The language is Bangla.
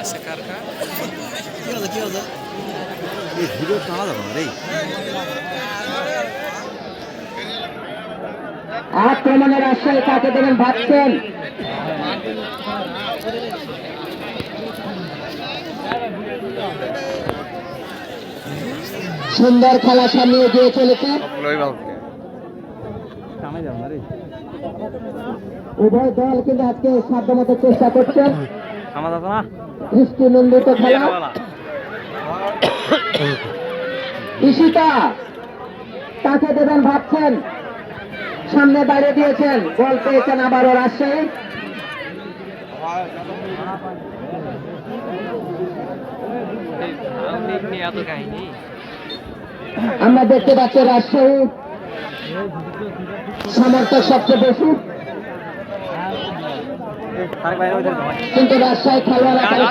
আছে কার কার এই ভিডিও টানা যাবে না রে। আক্রমণের আশ্রয় কাকে দেবেন ভাবছেন? সুন্দর খেলা সামনে এগিয়ে চলেছে। টানা যাবে না রে। উভয় দল কিন্তু আজকে সাধ্যমতো চেষ্টা করছেন। টানা যাবে না। দৃষ্টিনন্দিত খেলা। ঈশিতা কাকে দেবেন ভাবছেন? সামনে বাইরে দিয়েছেন, বল পেয়েছেন আবারও রাজশাহী। এত কাহিনী আমরা দেখতে পাচ্ছি রাজশাহী সমর্থক সবচেয়ে বেশি, কিন্তু রাজশাহী খেলোয়াড় আকারে